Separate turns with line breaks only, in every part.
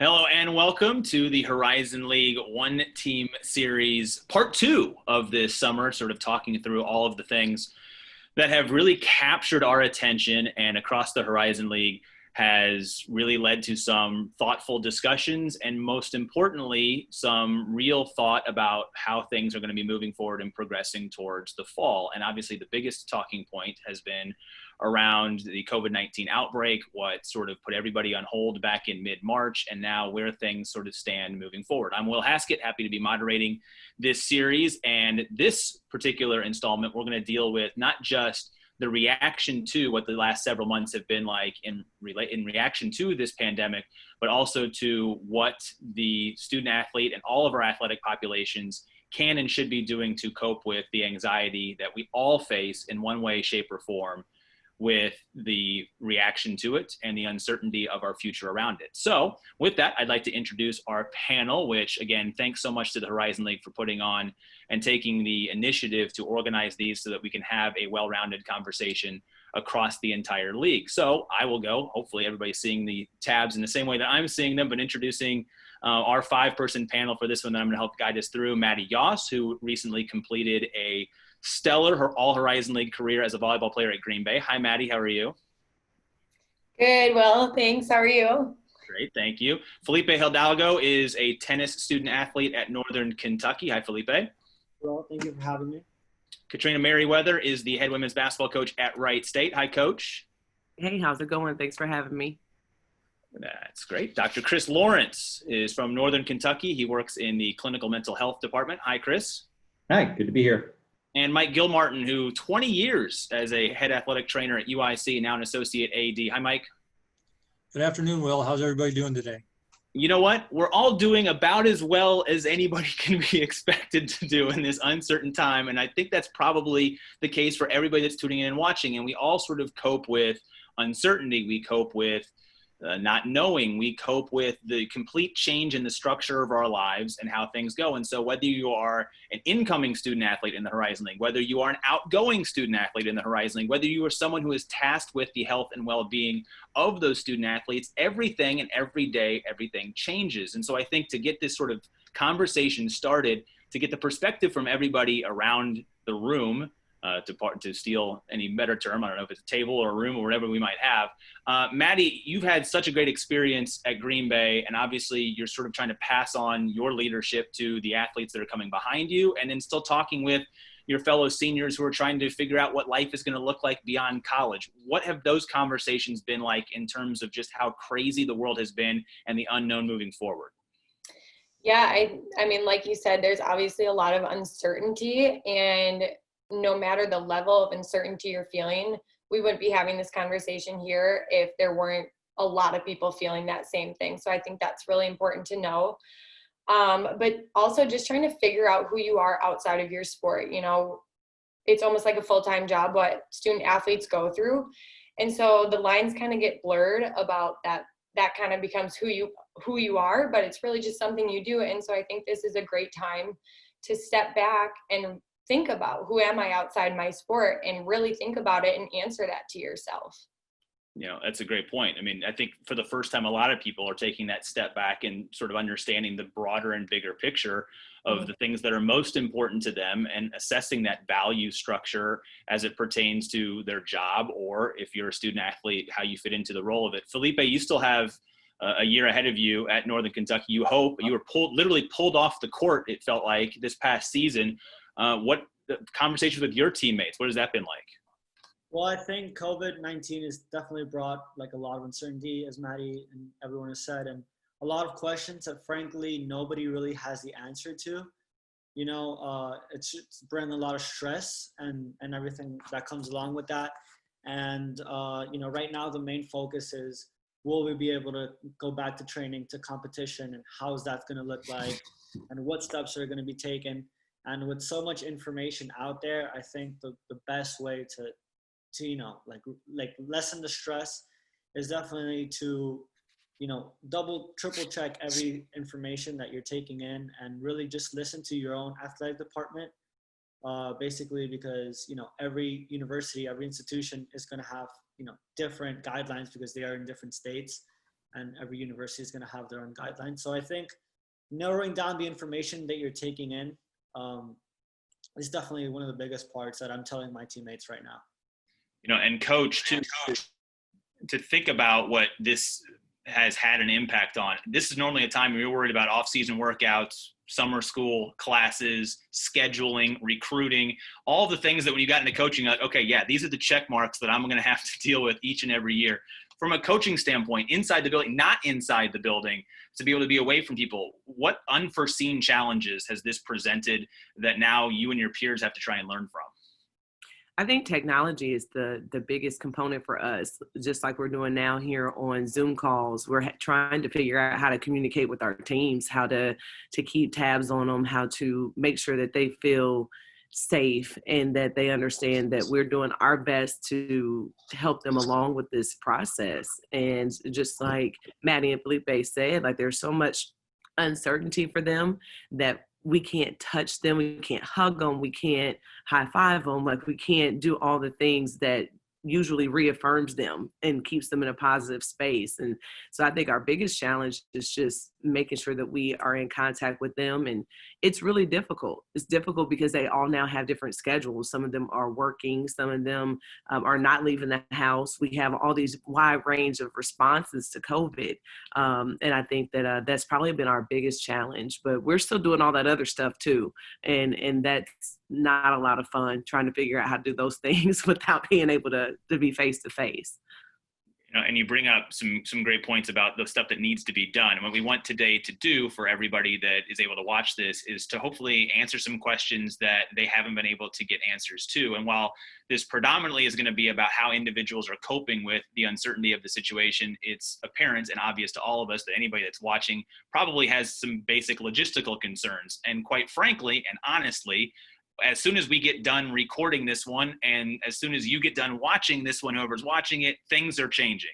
Hello and welcome to the Horizon League One Team Series, part two of this summer, sort of talking through all of the things that have really captured our attention and across the Horizon League has really led to some thoughtful discussions and most importantly, some real thought about how things are going to be moving forward and progressing towards the fall. And obviously the biggest talking point has been around the COVID-19 outbreak, what sort of put everybody on hold back in mid-March, and now where things sort of stand moving forward. I'm Will Haskett, happy to be moderating this series. And this particular installment, we're going to deal with not just the reaction to what the last several months have been like in reaction to this pandemic, but also to what the student athlete and all of our athletic populations can and should be doing to cope with the anxiety that we all face in one way, shape, or form with the reaction to it and the uncertainty of our future around it. So with that, I'd like to introduce our panel, which again, thanks so much to the Horizon League for putting on and taking the initiative to organize these so that we can have a well-rounded conversation across the entire league. So I will go, hopefully everybody's seeing the tabs in the same way that I'm seeing them, but introducing our five-person panel for this one that I'm gonna help guide us through. Maddie Yoss, who recently completed a stellar All Horizon League career as a volleyball player at Green Bay. Hi, Maddie. How are you?
Good. Well, thanks. How are you?
Great. Thank you. Felipe Hidalgo is a tennis student athlete at Northern Kentucky. Hi, Felipe.
Well, thank you for having me.
Katrina Merriweather is the head women's basketball coach at Wright State. Hi, Coach.
Hey, how's it going? Thanks for having me.
That's great. Dr. Chris Lawrence is from Northern Kentucky. He works in the clinical mental health department. Hi, Chris.
Hi, good to be here.
And Mike Gilmartin, who 20 years as a head athletic trainer at UIC, now an associate AD. Hi, Mike.
Good afternoon, Will. How's everybody doing today?
You know what? We're all doing about as well as anybody can be expected to do in this uncertain time. And I think that's probably the case for everybody that's tuning in and watching. And we all sort of cope with uncertainty. We cope with not knowing. We cope with the complete change in the structure of our lives and how things go. And so whether you are an incoming student athlete in the Horizon League, whether you are an outgoing student athlete in the Horizon League, whether you are someone who is tasked with the health and well-being of those student athletes, everything and every day, everything changes. And so I think to get this sort of conversation started, to get the perspective from everybody around the room, to steal any better term, I don't know if it's a table or a room or whatever we might have. Maddie, you've had such a great experience at Green Bay, and obviously you're sort of trying to pass on your leadership to the athletes that are coming behind you, and then still talking with your fellow seniors who are trying to figure out what life is going to look like beyond college. What have those conversations been like in terms of just how crazy the world has been and the unknown moving forward?
Yeah, I mean, like you said, there's obviously a lot of uncertainty, and no matter the level of uncertainty you're feeling, we wouldn't be having this conversation here if there weren't a lot of people feeling that same thing. So I think that's really important to know. But also just trying to figure out who you are outside of your sport. You know, it's almost like a full-time job what student athletes go through. And so the lines kind of get blurred about that. That kind of becomes who you are, but it's really just something you do. And so I think this is a great time to step back and think about who am I outside my sport and really think about it and answer that to yourself.
You know, that's a great point. I mean, I think for the first time, a lot of people are taking that step back and sort of understanding the broader and bigger picture of the things that are most important to them and assessing that value structure as it pertains to their job, or if you're a student athlete, how you fit into the role of it. Felipe, you still have a year ahead of you at Northern Kentucky. You were literally pulled off the court, it felt like, this past season. What conversations with your teammates, what has that been like?
Well, I think COVID-19 has definitely brought like a lot of uncertainty, as Maddie and everyone has said, and a lot of questions that frankly nobody really has the answer to. You know, it's bringing a lot of stress and everything that comes along with that. And, you know, right now the main focus is, will we be able to go back to training, to competition, and how is that going to look like, and what steps are going to be taken? And with so much information out there, I think the best way to you know, like lessen the stress is definitely to, you know, double, triple check every information that you're taking in and really just listen to your own athletic department. Basically because, you know, every university, every institution is going to have, you know, different guidelines because they are in different states. and every university is going to have their own guidelines. So I think narrowing down the information that you're taking in is definitely one of the biggest parts that I'm telling my teammates right now.
And coach, to think about what this has had an impact on. This is normally a time when you're worried about off-season workouts, summer school, classes, scheduling, recruiting, all the things that when you got into coaching, like, okay, yeah, these are the check marks that I'm going to have to deal with each and every year. From a coaching standpoint, inside the building, not inside the building, to be able to be away from people, what unforeseen challenges has this presented that now you and your peers have to try and learn from?
I think technology is the biggest component for us, just like we're doing now here on Zoom calls. We're trying to figure out how to communicate with our teams, how to keep tabs on them, how to make sure that they feel safe and that they understand that we're doing our best to help them along with this process. And just like Maddie and Felipe said, like there's so much uncertainty for them that we can't touch them, we can't hug them, we can't high five them, like we can't do all the things that usually reaffirms them and keeps them in a positive space. And so I think our biggest challenge is just making sure that we are in contact with them. And it's really difficult. It's difficult because they all now have different schedules. Some of them are working, some of them are not leaving the house. We have all these wide range of responses to COVID. And I think that that's probably been our biggest challenge, but we're still doing all that other stuff too. And that's not a lot of fun, trying to figure out how to do those things without being able to be face to face.
And you bring up some great points about the stuff that needs to be done. And what we want today to do for everybody that is able to watch this is to hopefully answer some questions that they haven't been able to get answers to. And while this predominantly is going to be about how individuals are coping with the uncertainty of the situation, it's apparent and obvious to all of us that anybody that's watching probably has some basic logistical concerns. And quite frankly and honestly, as soon as we get done recording this one, and as soon as you get done watching this one, whoever's watching it, things are changing.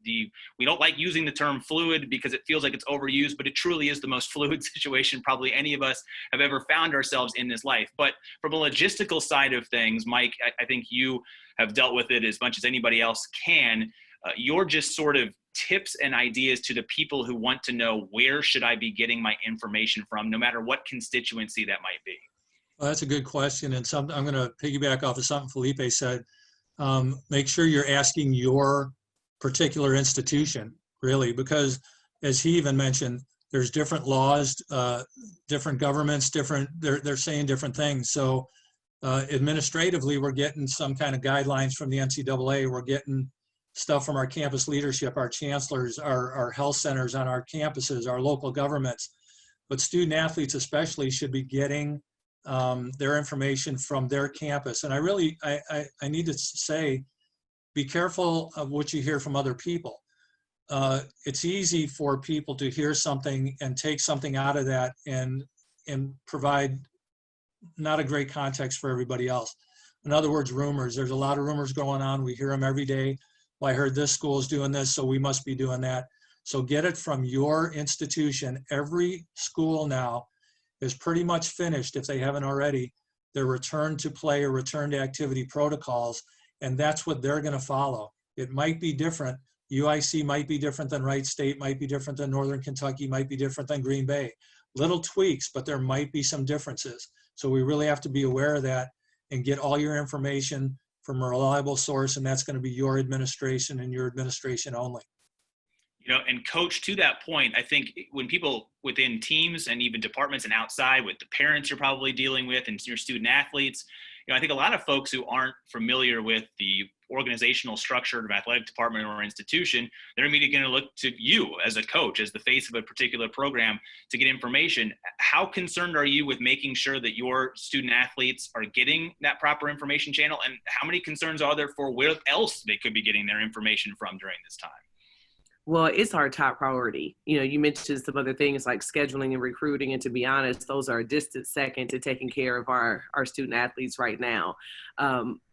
We don't like using the term fluid because it feels like it's overused, but it truly is the most fluid situation probably any of us have ever found ourselves in this life. But from a logistical side of things, Mike, I think you have dealt with it as much as anybody else can. You're just sort of tips and ideas to the people who want to know, where should I be getting my information from, no matter what constituency that might be?
Well, that's a good question, and I'm going to piggyback off of something Felipe said. Make sure you're asking your particular institution, really, because as he even mentioned, there's different laws, different governments, they're saying different things. So administratively, we're getting some kind of guidelines from the NCAA. We're getting stuff from our campus leadership, our chancellors, our health centers on our campuses, our local governments. But student athletes especially should be getting their information from their campus. And I need to say, be careful of what you hear from other people. It's easy for people to hear something and take something out of that and provide not a great context for everybody else. In other words, rumors. There's a lot of rumors going on. We hear them every day. Well, I heard this school is doing this, so we must be doing that. So get it from your institution. Every school now is pretty much finished, if they haven't already, their return to play or return to activity protocols, and that's what they're going to follow. It might be different. UIC might be different than Wright State, might be different than Northern Kentucky, might be different than Green Bay. Little tweaks, but there might be some differences. So we really have to be aware of that and get all your information from a reliable source, and that's going to be your administration and your administration only.
And coach, to that point, I think when people within teams and even departments and outside with the parents you're probably dealing with and your student athletes, I think a lot of folks who aren't familiar with the organizational structure of an athletic department or institution, they're immediately going to look to you as a coach, as the face of a particular program, to get information. How concerned are you with making sure that your student athletes are getting that proper information channel? And how many concerns are there for where else they could be getting their information from during this time?
Well, it's our top priority. You mentioned some other things like scheduling and recruiting, and to be honest, those are a distant second to taking care of our student athletes right now.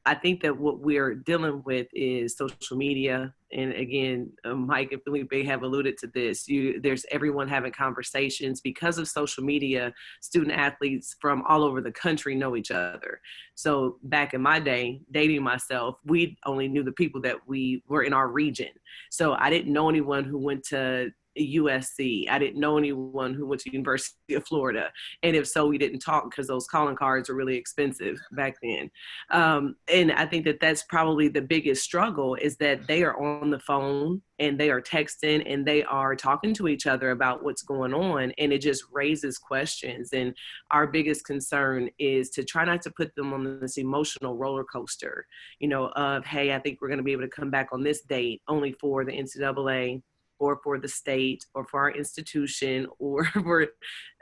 I think that what we're dealing with is social media. And again, Mike and Felipe have alluded to this. There's everyone having conversations because of social media. Student athletes from all over the country know each other. So back in my day, dating myself, we only knew the people that we were in our region. So I didn't know anyone who went to USC. I didn't know anyone who went to University of Florida. And if so, we didn't talk because those calling cards were really expensive back then. And I think that that's probably the biggest struggle, is that they are on the phone and they are texting and they are talking to each other about what's going on. And it just raises questions. And our biggest concern is to try not to put them on this emotional roller coaster, of, hey, I think we're going to be able to come back on this date, only for the NCAA or for the state or for our institution or for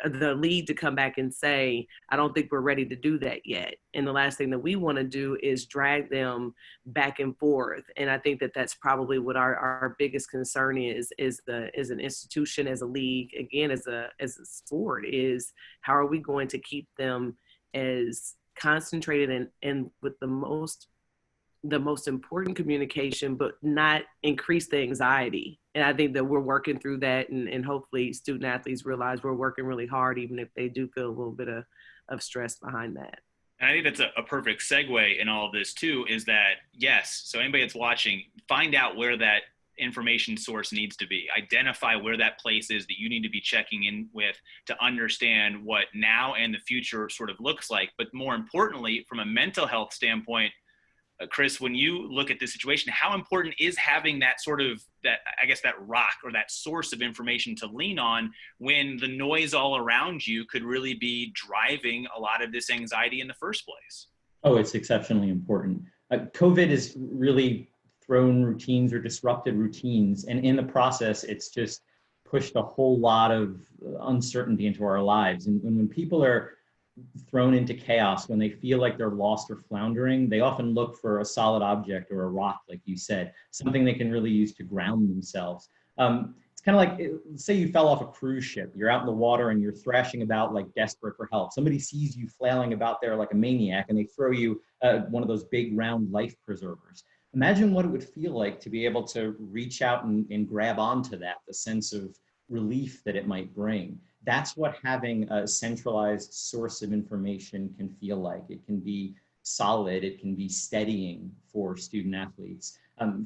the league to come back and say, I don't think we're ready to do that yet. And the last thing that we want to do is drag them back and forth. And I think that that's probably what our biggest concern is an institution, as a league, again, as a sport, is how are we going to keep them as concentrated and with the most important communication, but not increase the anxiety. And I think that we're working through that, and hopefully student athletes realize we're working really hard, even if they do feel a little bit of stress behind that.
And I think that's a perfect segue in all of this too, is that, yes, so anybody that's watching, find out where that information source needs to be. Identify where that place is that you need to be checking in with to understand what now and the future sort of looks like. But more importantly, from a mental health standpoint, Chris, when you look at this situation, how important is having that that rock or that source of information to lean on when the noise all around you could really be driving a lot of this anxiety in the first place?
Oh, it's exceptionally important. COVID has really thrown routines or disrupted routines. And in the process, it's just pushed a whole lot of uncertainty into our lives. And when people are thrown into chaos, when they feel like they're lost or floundering, they often look for a solid object or a rock, like you said, something they can really use to ground themselves. It's kind of like, say you fell off a cruise ship, you're out in the water and you're thrashing about like desperate for help. Somebody sees you flailing about there like a maniac and they throw you one of those big round life preservers. Imagine what it would feel like to be able to reach out and grab onto that, the sense of relief that it might bring. That's what having a centralized source of information can feel like. It can be solid, it can be steadying for student athletes.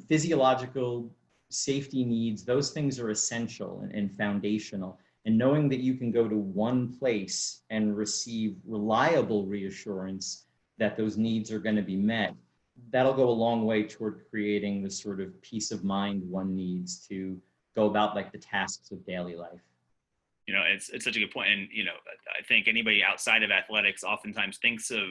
Physiological safety needs, those things are essential and foundational. And knowing that you can go to one place and receive reliable reassurance that those needs are going to be met, that'll go a long way toward creating the sort of peace of mind one needs to go about like the tasks of daily life.
It's such a good point. And, I think anybody outside of athletics oftentimes thinks of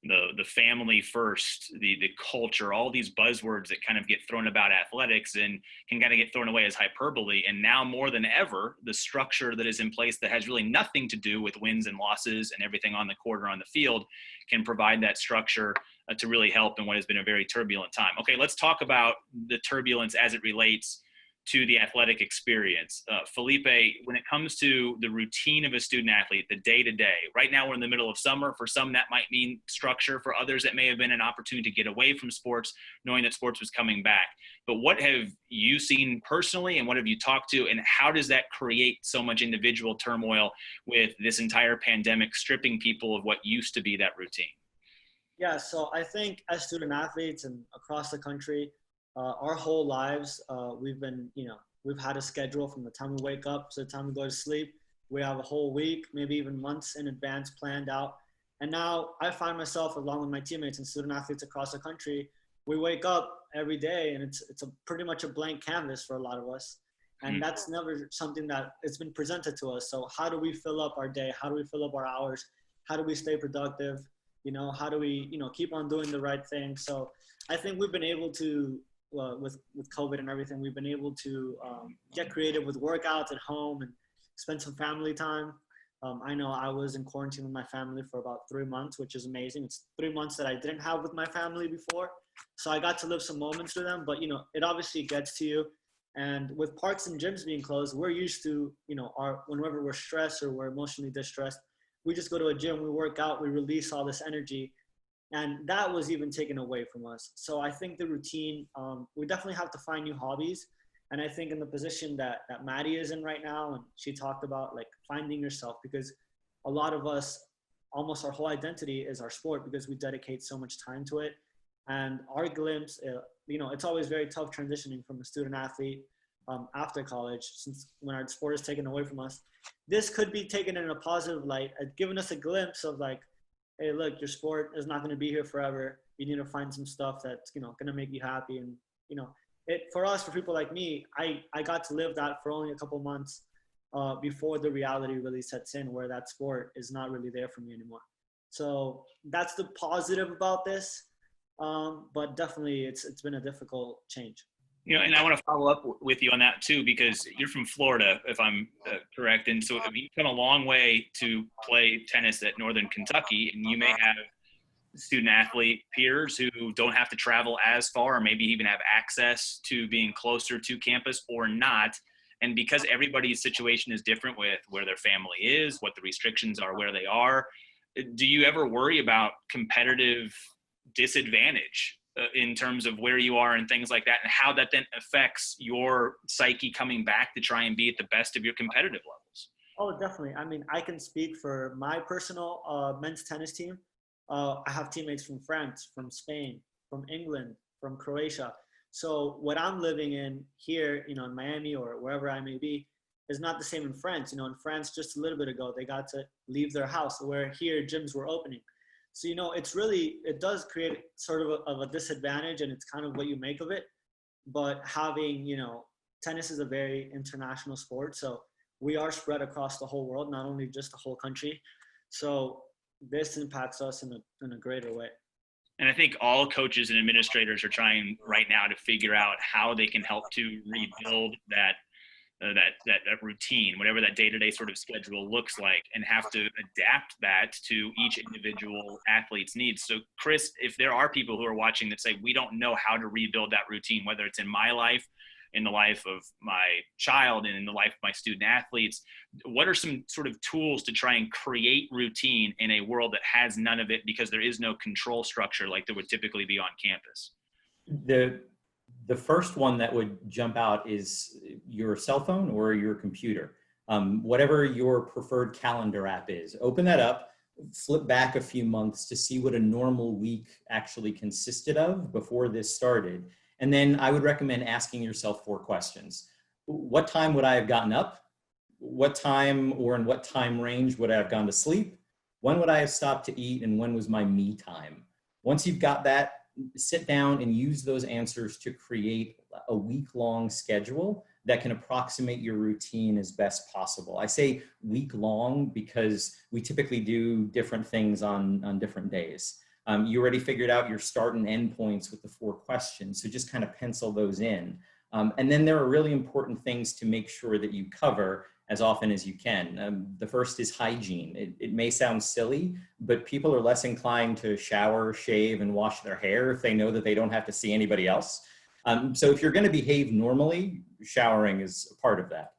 the family first, the culture, all these buzzwords that kind of get thrown about athletics and can kind of get thrown away as hyperbole. And now more than ever, the structure that is in place that has really nothing to do with wins and losses and everything on the court or on the field can provide that structure to really help in what has been a very turbulent time. Okay, let's talk about the turbulence as it relates to the athletic experience. Felipe, when it comes to the routine of a student athlete, the day-to-day, right now we're in the middle of summer. For some, that might mean structure. For others, that may have been an opportunity to get away from sports, knowing that sports was coming back. But what have you seen personally, and what have you talked to, and how does that create so much individual turmoil with this entire pandemic stripping people of what used to be that routine?
Yeah, so I think as student athletes and across the country, our whole lives, we've had a schedule from the time we wake up to the time we go to sleep. We have a whole week, maybe even months in advance planned out. And now I find myself, along with my teammates and student athletes across the country, we wake up every day and it's pretty much a blank canvas for a lot of us. And that's never something that it's been presented to us. So how do we fill up our day? How do we fill up our hours? How do we stay productive? How do we, keep on doing the right thing? So I think we've been able to, with COVID and everything, we've been able to get creative with workouts at home and spend some family time. I know I was in quarantine with my family for about 3 months, which is amazing. It's 3 months that I didn't have with my family before. So I got to live some moments with them, but it obviously gets to you. And with parks and gyms being closed, we're used to, whenever we're stressed or we're emotionally distressed, we just go to a gym, we work out, we release all this energy. And that was even taken away from us. So I think the routine, we definitely have to find new hobbies. And I think in the position that Maddie is in right now, and she talked about like finding yourself, because a lot of us, almost our whole identity is our sport because we dedicate so much time to it. And our glimpse, it's always very tough transitioning from a student athlete after college, since when our sport is taken away from us. This could be taken in a positive light, giving us a glimpse of like, hey, look, your sport is not going to be here forever. You need to find some stuff that's, going to make you happy. And, for us, for people like me, I got to live that for only a couple months before the reality really sets in, where that sport is not really there for me anymore. So that's the positive about this. But definitely it's been a difficult change.
And I want to follow up with you on that too, because you're from Florida, if I'm correct. And so you've come a long way to play tennis at Northern Kentucky, and you may have student athlete peers who don't have to travel as far, or maybe even have access to being closer to campus or not. And because everybody's situation is different with where their family is, what the restrictions are, where they are, do you ever worry about competitive disadvantage in terms of where you are and things like that, and how that then affects your psyche coming back to try and be at the best of your competitive levels?
Oh, definitely. I mean, I can speak for my personal men's tennis team. I have teammates from France, from Spain, from England, from Croatia. So what I'm living in here, in Miami or wherever I may be, is not the same in France. In France, just a little bit ago, they got to leave their house, where here gyms were opening. So, it does create sort of a disadvantage, and it's kind of what you make of it. But having, tennis is a very international sport. So we are spread across the whole world, not only just the whole country. So this impacts us in a greater way.
And I think all coaches and administrators are trying right now to figure out how they can help to rebuild that routine, whatever that day-to-day sort of schedule looks like, and have to adapt that to each individual athlete's needs. So Chris, if there are people who are watching that say, we don't know how to rebuild that routine, whether it's in my life, in the life of my child, and in the life of my student athletes, what are some sort of tools to try and create routine in a world that has none of it, because there is no control structure like there would typically be on campus?
The first one that would jump out is your cell phone or your computer. Whatever your preferred calendar app is, open that up, flip back a few months to see what a normal week actually consisted of before this started. And then I would recommend asking yourself 4 questions. What time would I have gotten up? What time, or in what time range, would I have gone to sleep? When would I have stopped to eat? And when was my me time? Once you've got that, sit down and use those answers to create a week-long schedule that can approximate your routine as best possible. I say week-long because we typically do different things on different days. You already figured out your start and end points with the 4 questions, so just kind of pencil those in. And then there are really important things to make sure that you cover as often as you can. The first is hygiene. It may sound silly, but people are less inclined to shower, shave, and wash their hair if they know that they don't have to see anybody else. So if you're going to behave normally, showering is a part of that.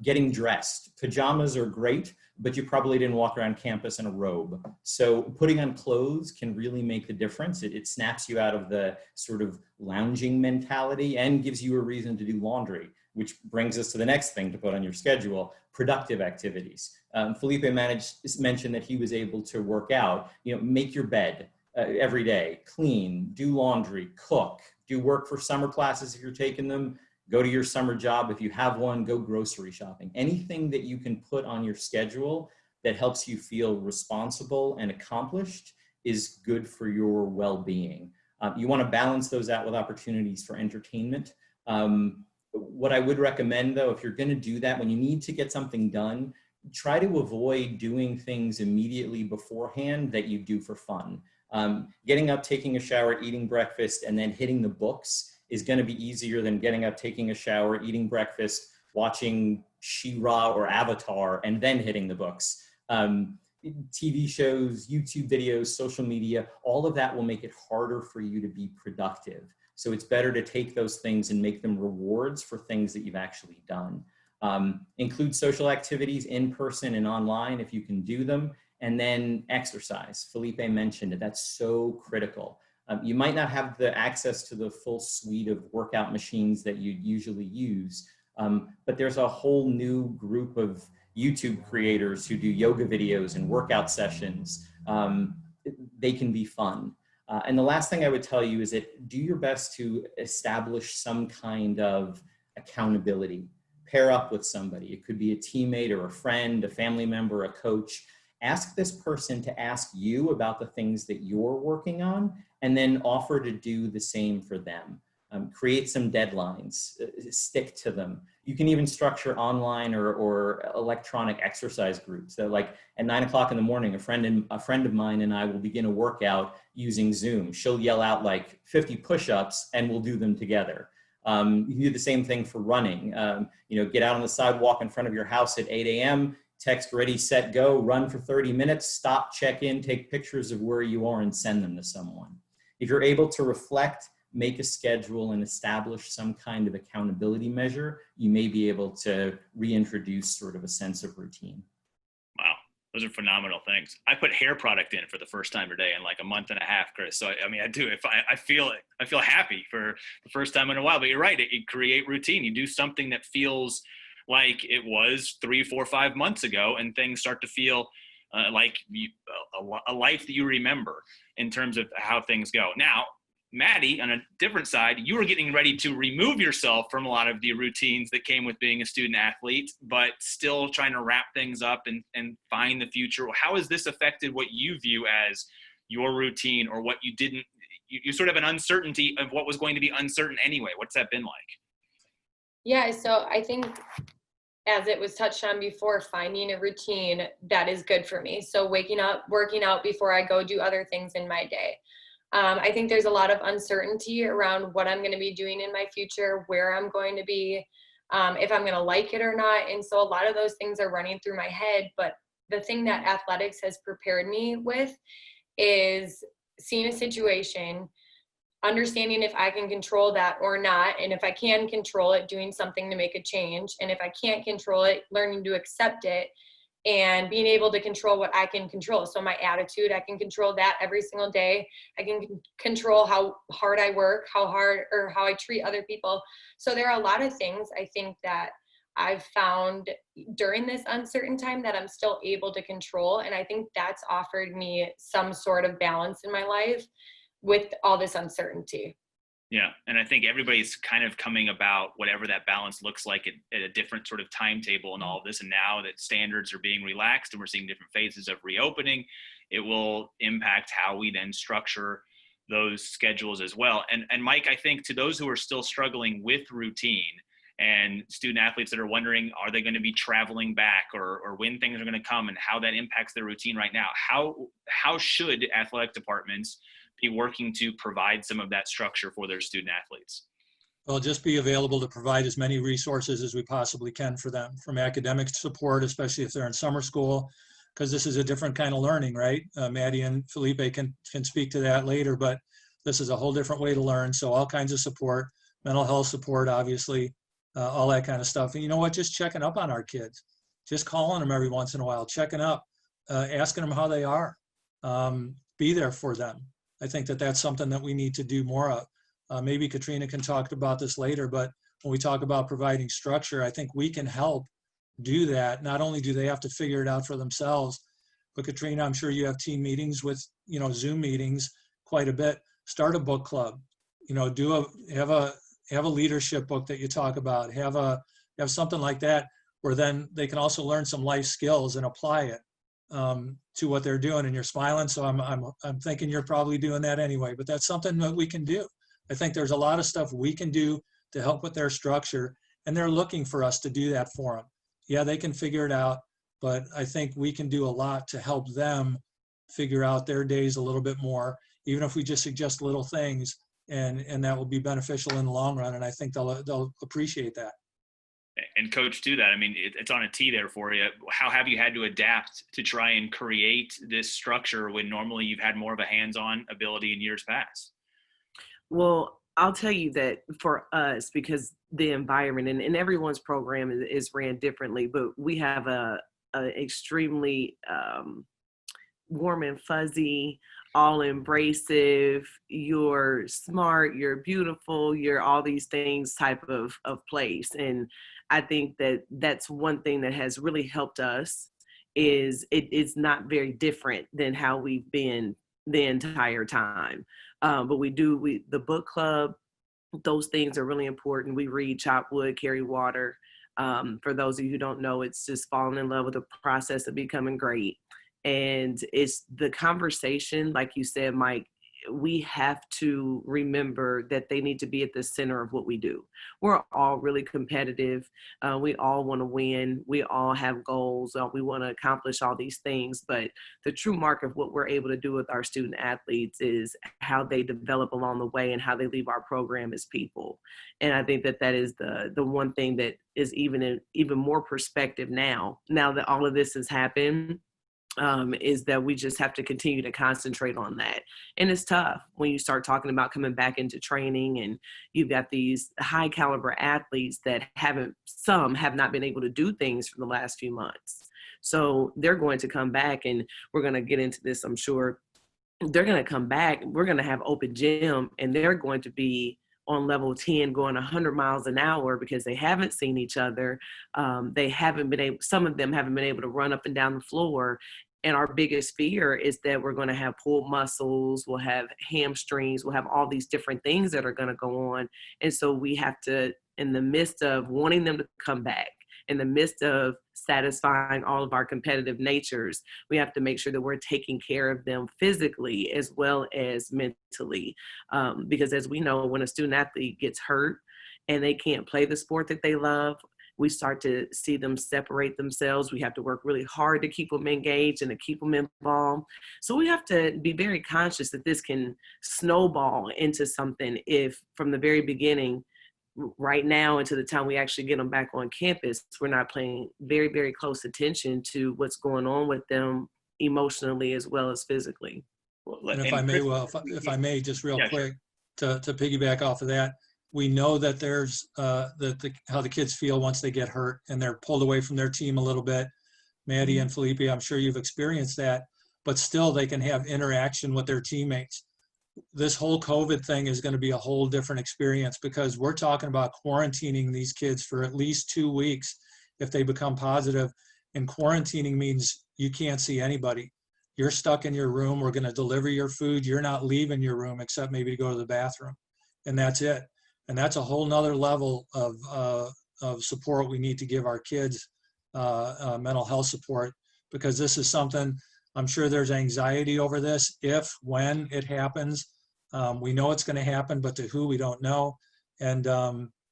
Getting dressed. Pajamas are great, but you probably didn't walk around campus in a robe. So putting on clothes can really make the difference. It snaps you out of the sort of lounging mentality and gives you a reason to do laundry, which brings us to the next thing to put on your schedule: productive activities. Felipe mentioned that he was able to work out. Make your bed every day, clean, do laundry, cook, do work for summer classes if you're taking them, go to your summer job if you have one, go grocery shopping. Anything that you can put on your schedule that helps you feel responsible and accomplished is good for your well-being. You want to balance those out with opportunities for entertainment. What I would recommend, though, if you're going to do that, when you need to get something done, try to avoid doing things immediately beforehand that you do for fun. Getting up, taking a shower, eating breakfast, and then hitting the books is going to be easier than getting up, taking a shower, eating breakfast, watching She-Ra or Avatar, and then hitting the books. TV shows, YouTube videos, social media, all of that will make it harder for you to be productive. So it's better to take those things and make them rewards for things that you've actually done. Include social activities in person and online if you can do them, And then exercise. Felipe mentioned it. That's so critical. You might not have the access to the full suite of workout machines that you usually use, but there's a whole new group of YouTube creators who do yoga videos and workout sessions. They can be fun. And the last thing I would tell you is that do your best to establish some kind of accountability. Pair up with somebody. It could be a teammate or a friend, a family member, a coach. Ask this person to ask you about the things that you're working on, and then offer to do the same for them. Create some deadlines, stick to them. You can even structure online or electronic exercise groups. So like at 9 o'clock in the morning, a friend of mine and I will begin a workout using Zoom. She'll yell out like 50 push-ups and we'll do them together. You can do the same thing for running. Get out on the sidewalk in front of your house at 8 a.m., text ready, set, go, run for 30 minutes, stop, check in, take pictures of where you are and send them to someone. If you're able to reflect, make a schedule and establish some kind of accountability measure, you may be able to reintroduce sort of a sense of routine.
Wow, those are phenomenal things. I put hair product in for the first time today in like a month and a half, Chris. So I do. If I feel it, I feel happy for the first time in a while. But you're right, it create routine. You do something that feels like it was 3, 4, 5 months ago, and things start to feel like a life that you remember in terms of how things go. Now, Maddie, on a different side, you were getting ready to remove yourself from a lot of the routines that came with being a student athlete, but still trying to wrap things up and find the future. How has this affected what you view as your routine, or what you didn't, you sort of an uncertainty of what was going to be uncertain anyway? What's that been like?
Yeah, so I think, as it was touched on before, finding a routine that is good for me. So waking up, working out before I go do other things in my day. I think there's a lot of uncertainty around what I'm going to be doing in my future, where I'm going to be, if I'm going to like it or not. And so a lot of those things are running through my head. But the thing that athletics has prepared me with is seeing a situation, understanding if I can control that or not. And if I can control it, doing something to make a change. And if I can't control it, learning to accept it and being able to control what I can control. So my attitude, I can control that every single day. I can control how hard I work, how I treat other people. So there are a lot of things I think that I've found during this uncertain time that I'm still able to control. And I think that's offered me some sort of balance in my life with all this uncertainty.
Yeah. And I think everybody's kind of coming about whatever that balance looks like at a different sort of timetable and all of this. And now that standards are being relaxed and we're seeing different phases of reopening, it will impact how we then structure those schedules as well. And Mike, I think to those who are still struggling with routine and student athletes that are wondering, are they going to be traveling back or when things are going to come and how that impacts their routine right now, how should athletic departments be working to provide some of that structure for their student athletes?
Well, just be available to provide as many resources as we possibly can for them, from academic support, especially if they're in summer school, because this is a different kind of learning, right? Maddie and Felipe can speak to that later, but this is a whole different way to learn. So all kinds of support, mental health support, obviously, all that kind of stuff. And you know what, just checking up on our kids, just calling them every once in a while, checking up, asking them how they are, be there for them. I think that that's something that we need to do more of. Maybe Katrina can talk about this later, but when we talk about providing structure, I think we can help do that. Not only do they have to figure it out for themselves, but Katrina, I'm sure you have team meetings with, Zoom meetings quite a bit. Start a book club, have a leadership book that you talk about, have something like that, where then they can also learn some life skills and apply it to what they're doing. And you're smiling, so I'm thinking you're probably doing that anyway, but that's something that we can do. I think there's a lot of stuff we can do to help with their structure, and they're looking for us to do that for them. Yeah, they can figure it out, but I think we can do a lot to help them figure out their days a little bit more, even if we just suggest little things, and that will be beneficial in the long run. And I think they'll appreciate that.
And coach, do that. I mean, it's on a tee there for you. How have you had to adapt to try and create this structure when normally you've had more of a hands-on ability in years past?
Well, I'll tell you that for us, because the environment and everyone's program is ran differently, but we have a extremely warm and fuzzy, all embracive, you're smart, you're beautiful, you're all these things type of place. And I think that that's one thing that has really helped us is it's not very different than how we've been the entire time. But the book club, those things are really important. We read, chop wood, carry water. For those of you who don't know, it's just falling in love with the process of becoming great. And it's the conversation, like you said, Mike, we have to remember that they need to be at the center of what we do. We're all really competitive. We all want to win. We all have goals. We want to accomplish all these things. But the true mark of what we're able to do with our student athletes is how they develop along the way and how they leave our program as people. And I think that that is the one thing that is even more perspective now that all of this has happened. Is that we just have to continue to concentrate on that. And it's tough when you start talking about coming back into training and you've got these high caliber athletes that some have not been able to do things for the last few months. So they're going to come back, and we're going to get into this, I'm sure. They're going to come back, we're going to have open gym, and they're going to be on level 10 going 100 miles an hour because they haven't seen each other. Some of them haven't been able to run up and down the floor. And our biggest fear is that we're going to have pulled muscles, we'll have hamstrings, we'll have all these different things that are going to go on. And so we have to, in the midst of wanting them to come back, in the midst of satisfying all of our competitive natures, we have to make sure that we're taking care of them physically as well as mentally. Because as we know, when a student athlete gets hurt and they can't play the sport that they love, we start to see them separate themselves. We have to work really hard to keep them engaged and to keep them involved. So we have to be very conscious that this can snowball into something if from the very beginning, right now until the time we actually get them back on campus, we're not paying very, very close attention to what's going on with them emotionally as well as physically.
And if I may, just real quick, to piggyback off of that, we know that there's how the kids feel once they get hurt and they're pulled away from their team a little bit. Maddie and Felipe, I'm sure you've experienced that, but still they can have interaction with their teammates. This whole COVID thing is going to be a whole different experience because we're talking about quarantining these kids for at least 2 weeks if they become positive. And quarantining means you can't see anybody. You're stuck in your room. We're going to deliver your food. You're not leaving your room except maybe to go to the bathroom. And that's it. And that's a whole nother level of support we need to give our kids, mental health support, because this is something, I'm sure there's anxiety over this when it happens. We know it's going to happen, but to who, we don't know. And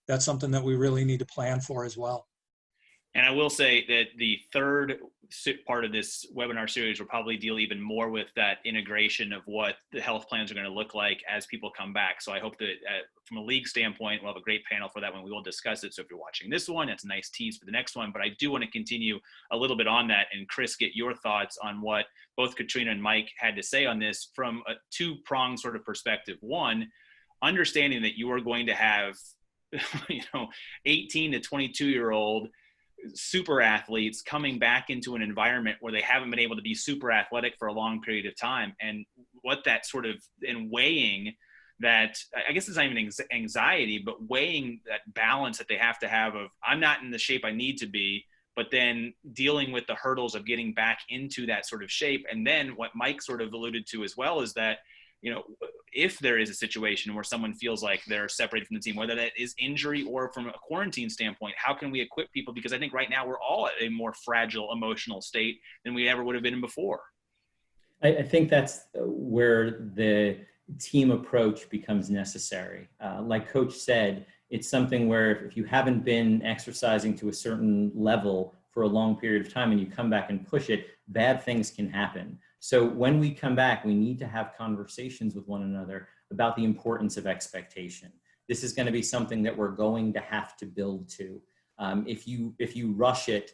that's something that we really need to plan for as well.
And I will say that the third part of this webinar series will probably deal even more with that integration of what the health plans are going to look like as people come back. So I hope that from a league standpoint, we'll have a great panel for that when we will discuss it. So if you're watching this one, it's a nice tease for the next one. But I do want to continue a little bit on that. And Chris, get your thoughts on what both Katrina and Mike had to say on this from a two-pronged sort of perspective. One, understanding that you are going to have 18 to 22-year-old super athletes coming back into an environment where they haven't been able to be super athletic for a long period of time, and what that sort of, in weighing that, I guess it's not even anxiety, but weighing that balance that they have to have of, I'm not in the shape I need to be, but then dealing with the hurdles of getting back into that sort of shape. And then what Mike sort of alluded to as well is that, if there is a situation where someone feels like they're separated from the team, whether that is injury or from a quarantine standpoint, how can we equip people? Because I think right now we're all at a more fragile emotional state than we ever would have been in before.
I think that's where the team approach becomes necessary. Like Coach said, it's something where if you haven't been exercising to a certain level for a long period of time and you come back and push it, bad things can happen. So when we come back, we need to have conversations with one another about the importance of expectation. This is going to be something that we're going to have to build to. If you rush it,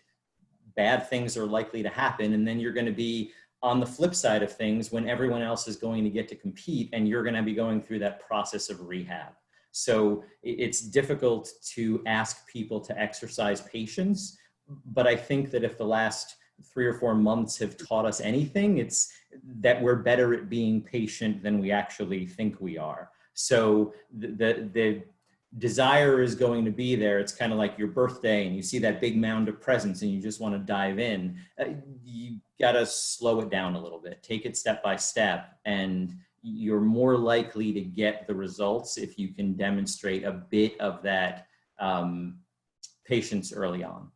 bad things are likely to happen, and then you're going to be on the flip side of things when everyone else is going to get to compete, and you're going to be going through that process of rehab. So it's difficult to ask people to exercise patience, but I think that if the last 3 or 4 months have taught us anything, it's that we're better at being patient than we actually think we are. So the desire is going to be there. It's kind of like your birthday and you see that big mound of presents and you just want to dive in. You got to slow it down a little bit, take it step by step, and you're more likely to get the results if you can demonstrate a bit of that patience early on.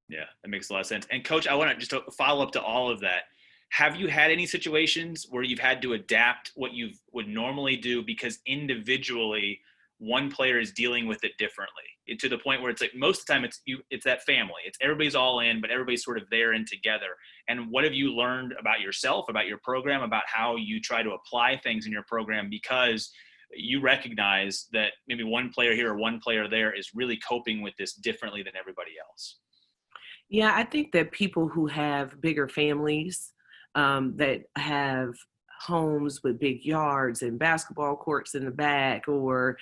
Yeah, that makes a lot of sense. And Coach, I want to just follow up to all of that. Have you had any situations where you've had to adapt what you would normally do because individually one player is dealing with it differently, to the point where it's like most of the time it's that family, it's everybody's all in, but everybody's sort of there and together? And what have you learned about yourself, about your program, about how you try to apply things in your program because you recognize that maybe one player here or one player there is really coping with this differently than everybody else?
Yeah, I think that people who have bigger families, that have homes with big yards and basketball courts in the back, or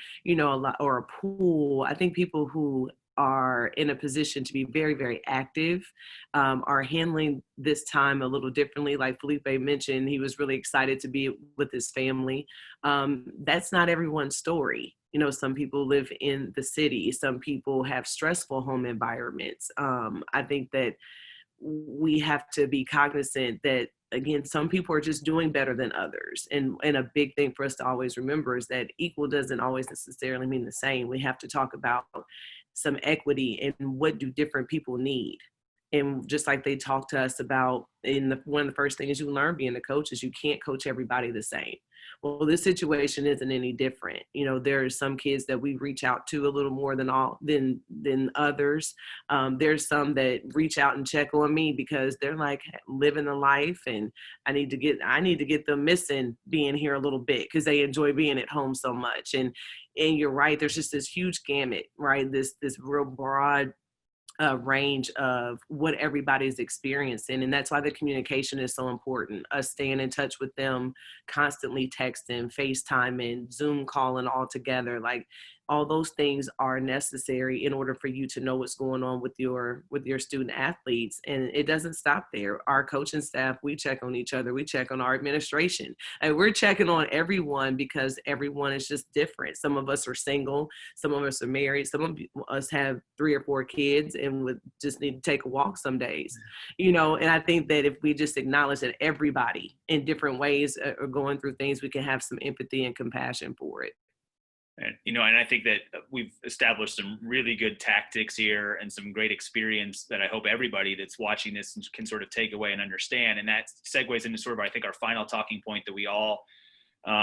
or a pool. I think people who are in a position to be very, very active, are handling this time a little differently. Like Felipe mentioned, he was really excited to be with his family. That's not everyone's story. Some people live in the city. Some people have stressful home environments. I think that we have to be cognizant that, again, some people are just doing better than others. And a big thing for us to always remember is that equal doesn't always necessarily mean the same. We have to talk about some equity and what do different people need. And just like they talked to us about one of the first things you learn being a coach is you can't coach everybody the same. Well, this situation isn't any different. There are some kids that we reach out to a little more than others. There's some that reach out and check on me because they're like living the life, and I need to get them missing being here a little bit because they enjoy being at home so much. And you're right. There's just this huge gamut, right? This real broad range of what everybody's experiencing. And that's why the communication is so important. Us staying in touch with them, constantly texting, FaceTiming, Zoom calling all together. Like all those things are necessary in order for you to know what's going on with your student athletes. And it doesn't stop there. Our coaching staff, we check on each other. We check on our administration. And we're checking on everyone because everyone is just different. Some of us are single. Some of us are married. Some of us have 3 or 4 kids and would just need to take a walk some days. And I think that if we just acknowledge that everybody in different ways are going through things, we can have some empathy and compassion for it.
And I think that we've established some really good tactics here and some great experience that I hope everybody that's watching this can sort of take away and understand. And that segues into sort of, I think, our final talking point that we all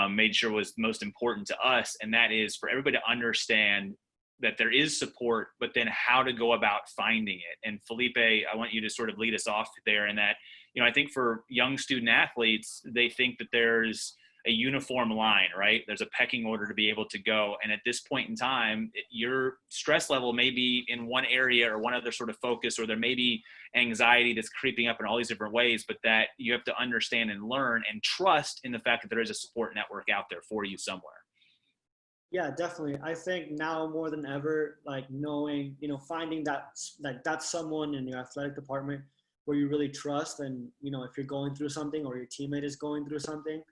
made sure was most important to us. And that is for everybody to understand that there is support, but then how to go about finding it. And Felipe, I want you to sort of lead us off there. And that, I think for young student athletes, they think that there's a uniform line, right? There's a pecking order to be able to go. And at this point in time, your stress level may be in one area or one other sort of focus, or there may be anxiety that's creeping up in all these different ways, but that you have to understand and learn and trust in the fact that there is a support network out there for you somewhere.
Yeah, definitely. I think now more than ever, like knowing, finding that's someone in your athletic department where you really trust. And, if you're going through something or your teammate is going through something,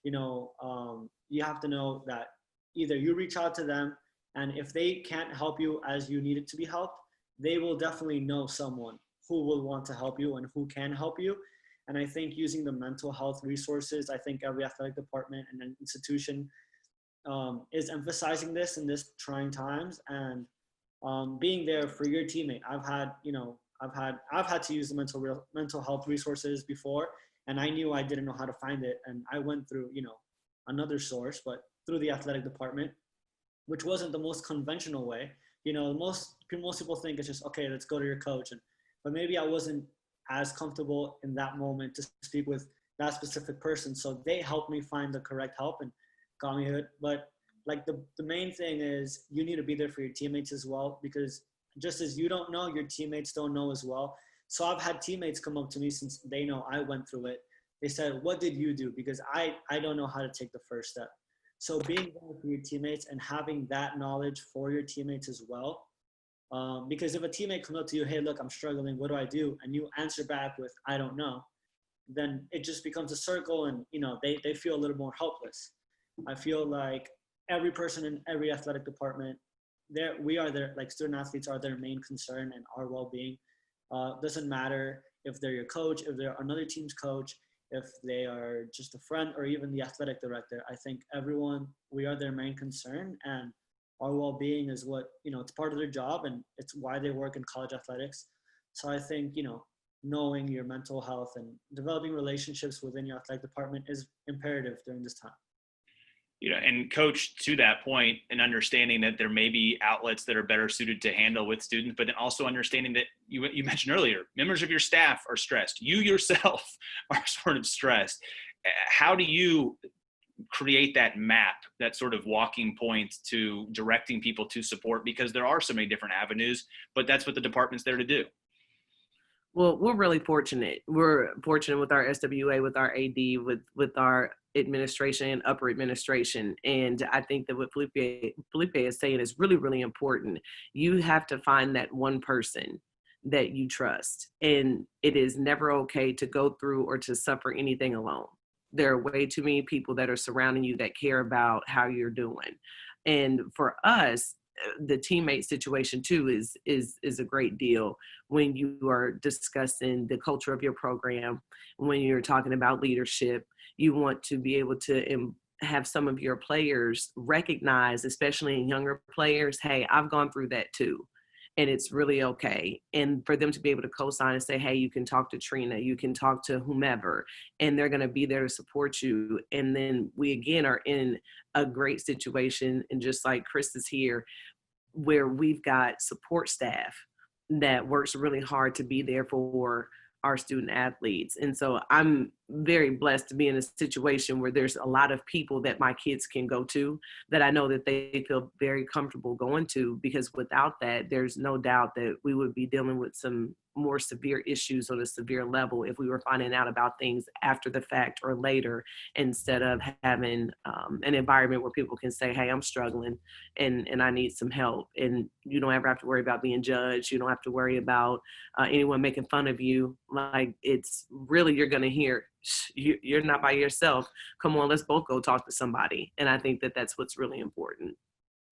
you have to know that either you reach out to them, and if they can't help you as you need it to be helped, they will definitely know someone who will want to help you and who can help you. And I think using the mental health resources, I think every athletic department and an institution is emphasizing this in this trying times, and being there for your teammate. I've had to use the mental health resources before, and I knew I didn't know how to find it. And I went through, another source, but through the athletic department, which wasn't the most conventional way. Most people think it's just, okay, let's go to your coach. But maybe I wasn't as comfortable in that moment to speak with that specific person. So they helped me find the correct help and got me good. But like the main thing is you need to be there for your teammates as well, because just as you don't know, your teammates don't know as well. So I've had teammates come up to me since they know I went through it. They said, what did you do? Because I don't know how to take the first step. So being there for your teammates and having that knowledge for your teammates as well Because if a teammate comes up to you, hey, look, I'm struggling, what do I do? And you answer back with, I don't know, then it just becomes a circle, and they feel a little more helpless. I feel like every person in every athletic department, like student athletes are their main concern, and our well-being. Doesn't matter if they're your coach, if they're another team's coach, if they are just a friend, or even the athletic director. I think everyone, we are their main concern, and our well-being is what, it's part of their job, and it's why they work in college athletics. So I think, knowing your mental health and developing relationships within your athletic department is imperative during this time.
And coach, to that point, and understanding that there may be outlets that are better suited to handle with students, but then also understanding that you mentioned earlier, members of your staff are stressed. You yourself are sort of stressed. How do you create that map, that sort of walking point to directing people to support? Because there are so many different avenues, but that's what the department's there to do.
Well, we're really fortunate. We're fortunate with our SWA, with our AD, with our administration and upper administration. And I think that what Felipe is saying is really, really important. You have to find that one person that you trust. And it is never okay to go through or to suffer anything alone. There are way too many people that are surrounding you that care about how you're doing. And for us, the teammate situation too is a great deal when you are discussing the culture of your program. When you're talking about leadership, you want to be able to have some of your players recognize, especially in younger players, hey, I've gone through that too, and it's really okay. And for them to be able to co-sign and say, hey, you can talk to Trina, you can talk to whomever, and they're going to be there to support you. And then we again are in a great situation, and just like Chris is here, where we've got support staff that works really hard to be there for our student athletes. And so I'm very blessed to be in a situation where there's a lot of people that my kids can go to, that I know that they feel very comfortable going to, because without that, there's no doubt that we would be dealing with some more severe issues on a severe level if we were finding out about things after the fact or later, instead of having an environment where people can say, hey, I'm struggling and I need some help. And you don't ever have to worry about being judged. You don't have to worry about anyone making fun of you. Like, it's really, you're going to hear, you're not by yourself. Come on, let's both go talk to somebody. And I think that that's what's really important.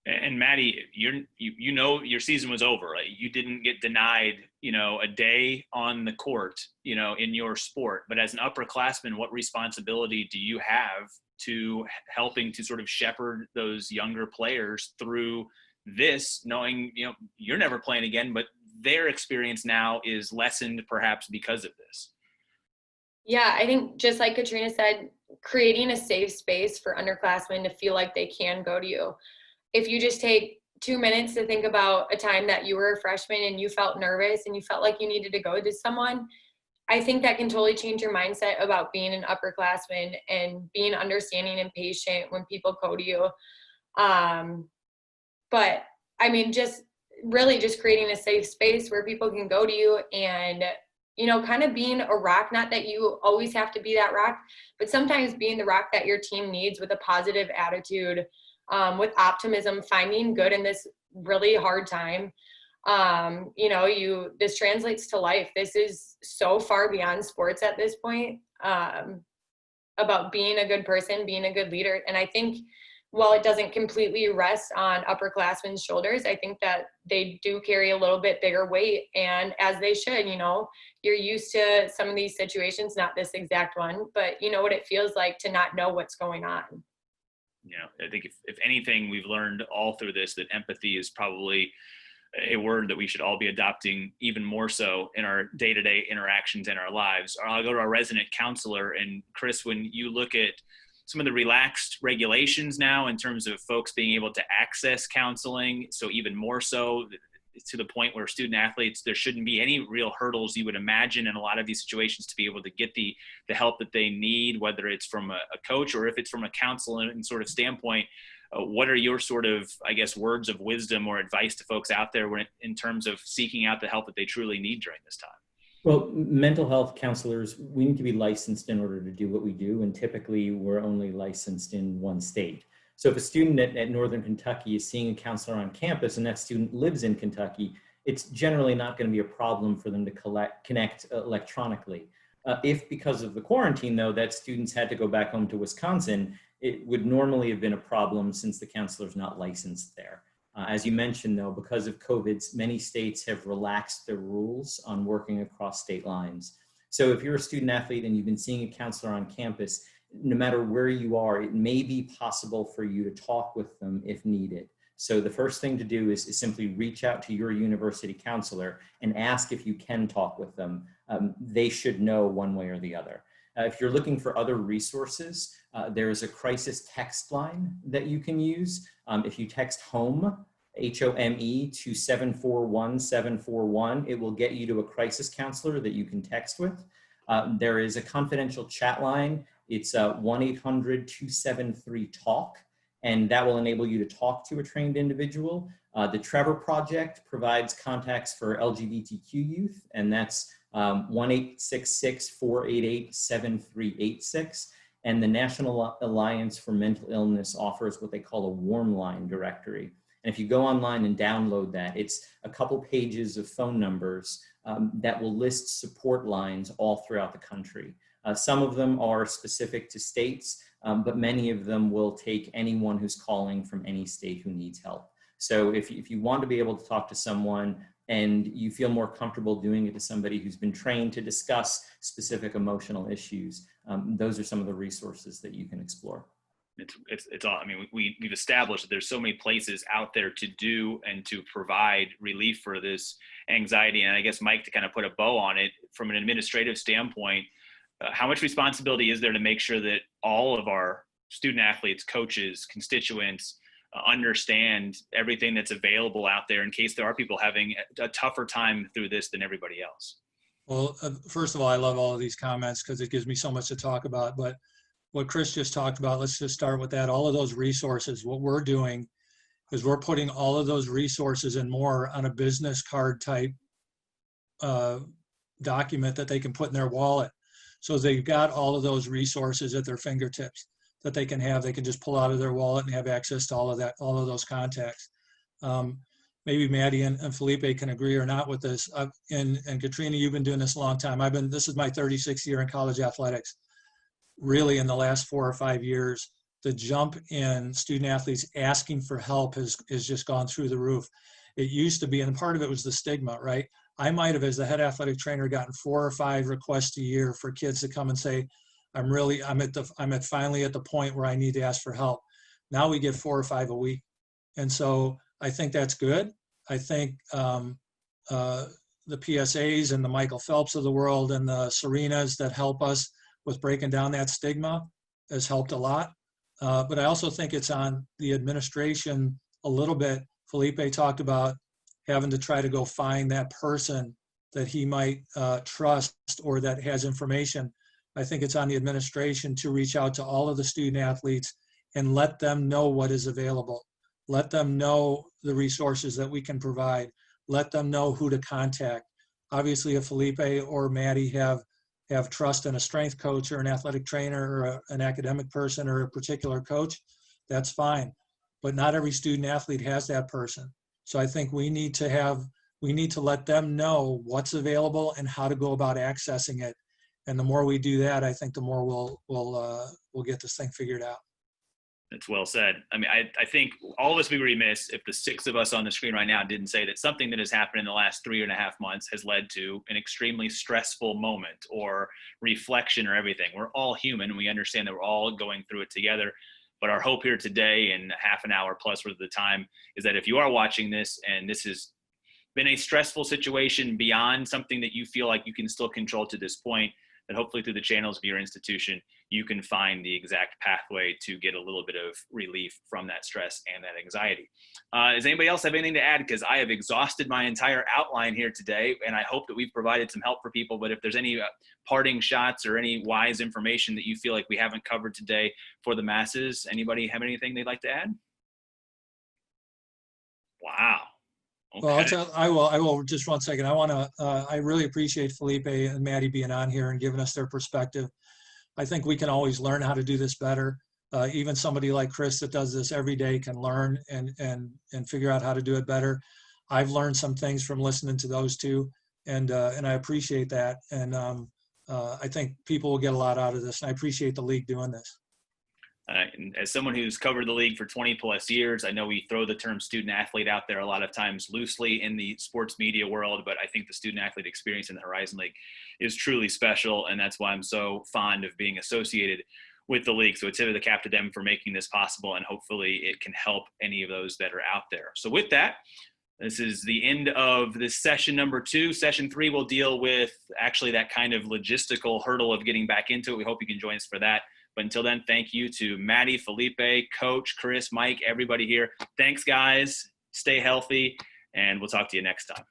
And Maddie, your season was over. Right? You didn't get denied, a day on the court, in your sport. But as an upperclassman, what responsibility do you have to helping to sort of shepherd those younger players through this, knowing, you're never playing again, but their experience now is lessened perhaps because of this?
Yeah, I think just like Katrina said, creating a safe space for underclassmen to feel like they can go to you. If you just take 2 minutes to think about a time that you were a freshman and you felt nervous and you felt like you needed to go to someone, I think that can totally change your mindset about being an upperclassman and being understanding and patient when people go to you. But I mean, just creating a safe space where people can go to you and, kind of being a rock, not that you always have to be that rock, but sometimes being the rock that your team needs, with a positive attitude, with optimism, finding good in this really hard time. This translates to life. This is so far beyond sports at this point, about being a good person, being a good leader. And I think while it doesn't completely rest on upperclassmen's shoulders, I think that they do carry a little bit bigger weight, and as they should. You're used to some of these situations, not this exact one, but you know what it feels like to not know what's going on.
I think if anything, we've learned all through this that empathy is probably a word that we should all be adopting even more so in our day-to-day interactions in our lives. I'll go to our resident counselor. And Chris, when you look at some of the relaxed regulations now in terms of folks being able to access counseling, so even more so to the point where student athletes, there shouldn't be any real hurdles you would imagine in a lot of these situations to be able to get the help that they need, whether it's from a coach or if it's from a counseling sort of standpoint. What are your sort of, words of wisdom or advice to folks out there in terms of seeking out the help that they truly need during this time?
Well, mental health counselors, we need to be licensed in order to do what we do. And typically we're only licensed in one state. So if a student at Northern Kentucky is seeing a counselor on campus and that student lives in Kentucky, it's generally not going to be a problem for them to connect electronically. If because of the quarantine, though, that students had to go back home to Wisconsin, it would normally have been a problem since the counselor's not licensed there. As you mentioned, though, because of COVID, many states have relaxed their rules on working across state lines. So if you're a student athlete and you've been seeing a counselor on campus, no matter where you are, it may be possible for you to talk with them if needed. So the first thing to do is simply reach out to your university counselor and ask if you can talk with them. They should know one way or the other. If you're looking for other resources, there is a crisis text line that you can use. If you text HOME, HOME, to 741-741, it will get you to a crisis counselor that you can text with. There is a confidential chat line. It's 1-800-273-TALK, and that will enable you to talk to a trained individual. The Trevor Project provides contacts for LGBTQ youth, and that's 1-866-488-7386. And the National Alliance for Mental Illness offers what they call a warm line directory. And if you go online and download that, it's a couple pages of phone numbers that will list support lines all throughout the country. Some of them are specific to states, but many of them will take anyone who's calling from any state who needs help. So if you want to be able to talk to someone and you feel more comfortable doing it to somebody who's been trained to discuss specific emotional issues, those are some of the resources that you can explore.
It's all, I mean, we've established that there's so many places out there to do and to provide relief for this anxiety. And I guess, Mike, to kind of put a bow on it, from an administrative standpoint, how much responsibility is there to make sure that all of our student athletes, coaches, constituents understand everything that's available out there in case there are people having a tougher time through this than everybody else?
Well, first of all, I love all of these comments because it gives me so much to talk about. But what Chris just talked about, let's just start with that. All of those resources, what we're doing is we're putting all of those resources and more on a business card type document that they can put in their wallet. So they've got all of those resources at their fingertips that they can have. They can just pull out of their wallet and have access to all of that, all of those contacts. Maybe Maddie and Felipe can agree or not with this. And Katrina, you've been doing this a long time. This is my 36th year in college athletics. Really, in the last 4 or 5 years, the jump in student athletes asking for help has just gone through the roof. It used to be, and part of it was the stigma, right? I might have, as the head athletic trainer, gotten 4 or 5 requests a year for kids to come and say, I'm finally at the point where I need to ask for help. Now we get 4 or 5 a week. And so I think that's good. I think the PSAs and the Michael Phelps of the world and the Serenas that help us with breaking down that stigma has helped a lot. But I also think it's on the administration a little bit. Felipe talked about having to try to go find that person that he might trust or that has information. I think it's on the administration to reach out to all of the student athletes and let them know what is available. Let them know the resources that we can provide. Let them know who to contact. Obviously, if Felipe or Maddie have trust in a strength coach or an athletic trainer or an academic person or a particular coach, that's fine. But not every student athlete has that person. So I think we need to let them know what's available and how to go about accessing it. And the more we do that, I think the more we'll get this thing figured out.
That's well said. I mean, I think all of us would be remiss if the 6 of us on the screen right now didn't say that something that has happened in the last 3.5 months has led to an extremely stressful moment or reflection or everything. We're all human, and we understand that we're all going through it together. But our hope here today, in half an hour plus worth of the time, is that if you are watching this and this has been a stressful situation beyond something that you feel like you can still control to this point, that hopefully through the channels of your institution, you can find the exact pathway to get a little bit of relief from that stress and that anxiety. Does anybody else have anything to add? Because I have exhausted my entire outline here today, and I hope that we've provided some help for people. But if there's any parting shots or any wise information that you feel like we haven't covered today for the masses, anybody have anything they'd like to add? Wow. Okay.
Well, I will just 1 second. I really appreciate Felipe and Maddie being on here and giving us their perspective. I think we can always learn how to do this better. even somebody like Chris that does this every day can learn and figure out how to do it better. I've learned some things from listening to those two, and I appreciate that. And I think people will get a lot out of this, and I appreciate the league doing this.
And as someone who's covered the league for 20 plus years, I know we throw the term student athlete out there a lot of times loosely in the sports media world, but I think the student athlete experience in the Horizon League is truly special. And that's why I'm so fond of being associated with the league. So a tip of the cap to them for making this possible, and hopefully it can help any of those that are out there. So with that, this is the end of this session number 2. Session 3 will deal with actually that kind of logistical hurdle of getting back into it. We hope you can join us for that. But until then, thank you to Maddie, Felipe, Coach, Chris, Mike, everybody here. Thanks, guys. Stay healthy, and we'll talk to you next time.